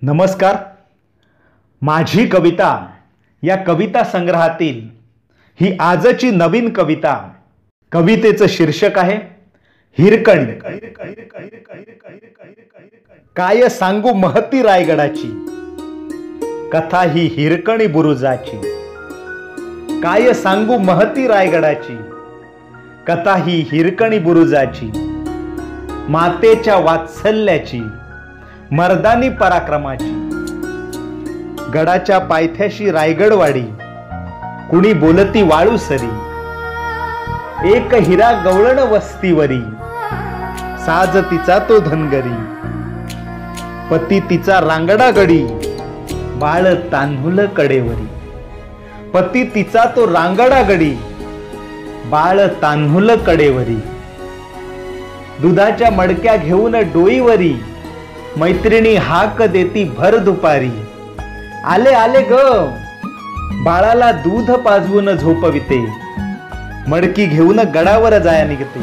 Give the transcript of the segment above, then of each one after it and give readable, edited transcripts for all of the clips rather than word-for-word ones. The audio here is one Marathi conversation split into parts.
नमस्कार. माझी कविता या कविता संग्रहातील ही आजची नवीन कविता. कवितेचं शीर्षक आहे हिरकणी. काय सांगू महती रायगडाची, कथा ही हिरकणी बुरुजाची. काय सांगू महती रायगडाची, कथा ही हिरकणी बुरुजाची. मातेच्या वात्सल्याची, मर्दानी पराक्रमाची. गडाच्या पायथ्याशी रायगडवाडी, कुणी बोलती वाळू सरी. एक हिरा गवळण वस्तीवरी, साज तिचा तो धनगरी. पती तिचा रांगडा गडी, बाळ तान्हुल कडेवरी. पती तिचा तो रांगडा गडी, बाळ तान्हुल कडेवरी. दुधाच्या मडक्या घेऊन डोईवरी, मैत्रिणी हाक देती भर दुपारी. आले आले ग, बाळाला दूध पाजवून झोपविते. मडकी घेऊन गडावर जाया निघते.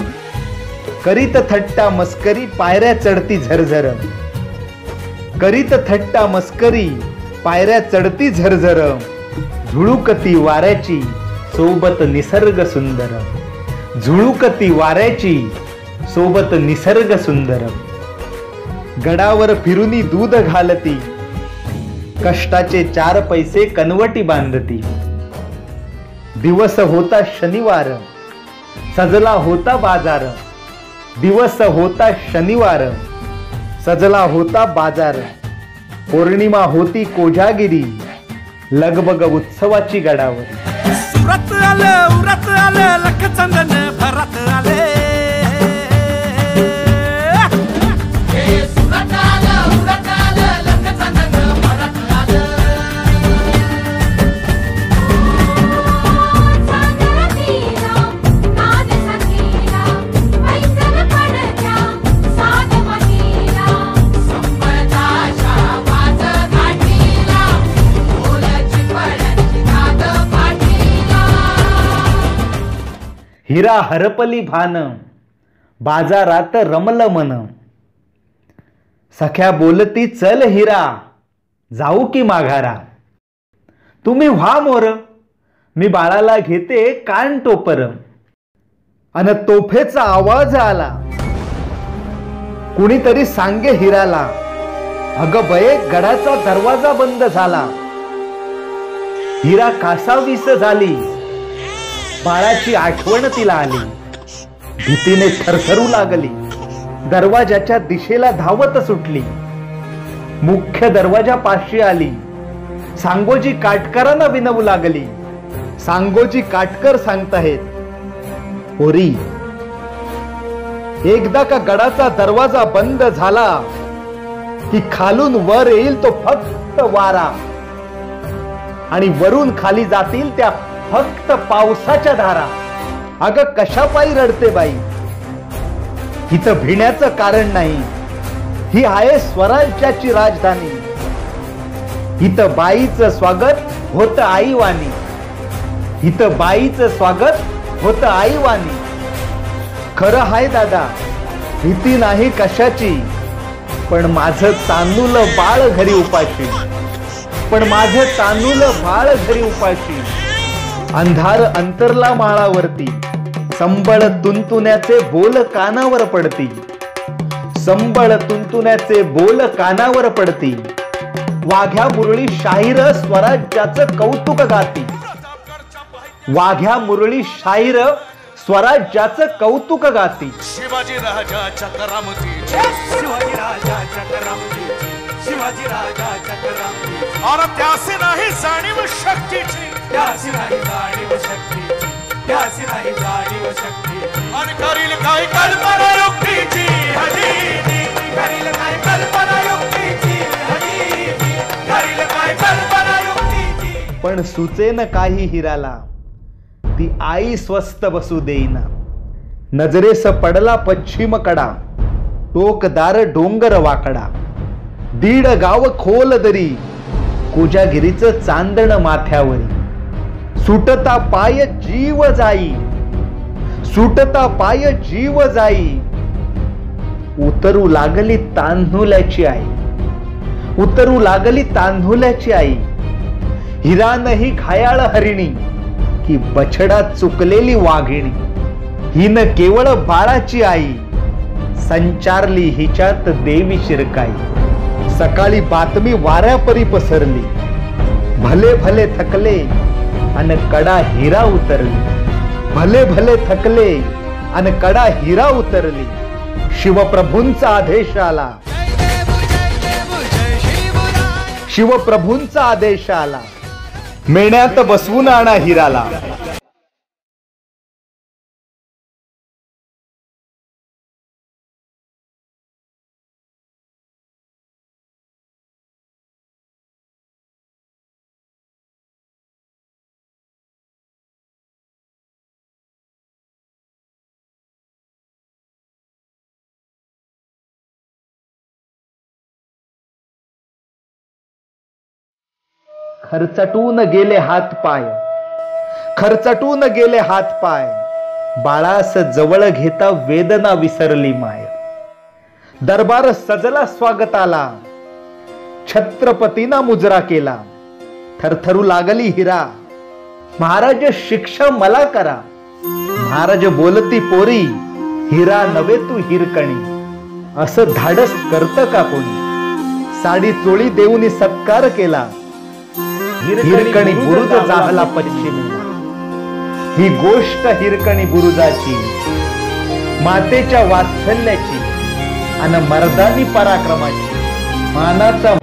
करीत थट्टा मस्करी, पायऱ्या चढती झरझर. करीत थट्टा मस्करी, पायऱ्या चढती झरझर. झुळुकती वाऱ्याची, सोबत निसर्ग सुंदर. झुळुकती वाऱ्याची, सोबत निसर्ग सुंदर. गडावर फिरूनी दूध घालती, कष्टाचे 4 पैसे कनवटी बांधती. दिवस होता शनिवार, सजला होता बाजार. दिवस होता शनिवार, सजला होता बाजार. पौर्णिमा होती कोजागिरी, लगबग उत्सवाची गडावर. सुरत आलं उरत आलं, लखचंदन भरत आले. हिरा हरपली भान, बाजारात रमल मन. सख्या बोलती चल हिरा, जाऊ की माघारा. तुम्ही व्हा मोर, मी बाळाला घेते कान टोपर. अन तोफेचा आवाज आला, कुणीतरी सांगे हिराला, अग बये गडाचा दरवाजा बंद झाला. हिरा कासावीस झाली, बाळाची आठवण तिला आली. भीतीने थरथरू लागली, दरवाजाच्या दिशेला धावत सुटली. मुख्य दरवाजा पाशी आली, सांगोजी काटकरांना विनवू लागली. सांगोजी काटकर सांगताहेत, पोरी, एकदा का गडाचा दरवाजा बंद झाला की खालून वर येईल तो फक्त वारा, आणि वरून खाली जातील त्या फक्त पावसाच्या धारा. अगं कशापायी रडते बाई, इथं भिण्याचं कारण नाही. ही आहे स्वराज्याची राजधानी. इथं बाईचं स्वागत होतं आईवानी. इथं बाईचं स्वागत होतं आईवानी. खरं हाय दादा, भीती नाही कशाची, पण माझं तांदूल बाळ घरी उपाशी. पण माझं तांदूल बाळ घरी उपाशी. अंधार अंतरला माळावरती, संबळ तुंतुण्याचे बोल कानावर पडती. संबळ तुंतुण्याचे बोल कानावर पडती. वाघ्या मुरळी शाहीर स्वराज्याचं कौतुक गाती. वाघ्या मुरळी शाहीर स्वराज्याचं कौतुक गाती. शिवाजी राजाच्या करामती, शिवाजी राजाच्या करामती, शिवाजी राजाच्या करामती. और त्यासी नाही जाणीव शक्तीची, त्यासी नाही जाणीव शक्तीची, त्यासी नाही जाणीव शक्तीची. आणि करील काय कल्पना युक्तीची हजीनी, करील काय कल्पना युक्तीची हजीनी, करील काय कल्पना युक्तीची. पण सुचेन काही हिराला, ती आई स्वस्थ बसू देईना. नजरेस पडला पश्चिम कडा, टोकदार डोंगर वाकडा. 1.5 गाव खोल दरी, कोजागिरीचं चांदण माथ्यावरी. सुटता पाय जीव जाई, सुटता पाय जीव जाई. उतरू लागली तान्हुल्याची आई. उतरू लागली तांदुल्याची आई, हिरा नाही घायाळ हरिणी, की बछडा चुकलेली वाघिणी. हिन केवळ बाळाची आई, संचारली हिच्यात देवी शिरकाई. सकाळी बातमी वाऱ्यापरी पसरली, भले भले थकले अन कडा हिरा उतरली. भले भले थकले अन कडा हिरा उतरली. शिवप्रभूंचा आदेश आला, शिवप्रभूंचा आदेश आला, मेण्यात बसवून आणा हिराला. खरचटून गेले हात पाय, खरचटून गेले हात पाय. बाळास जवळ घेता वेदना विसरली माय. दरबार सजला स्वागताला, छत्रपतीना मुजरा केला. थरथरू लागली हिरा, महाराज शिक्षा मला करा. महाराज बोलती पोरी, हिरा नव्हे तू हिरकणी. असं धाडस करत का कोणी. साडी चोळी देऊनी सत्कार केला. हिरकणी बुरुज जाहला पश्चिमेला. ही गोष्ट हिरकणी बुरुजाची, मातेच्या वात्सल्याची अन मर्दानी पराक्रमाची. मानाचा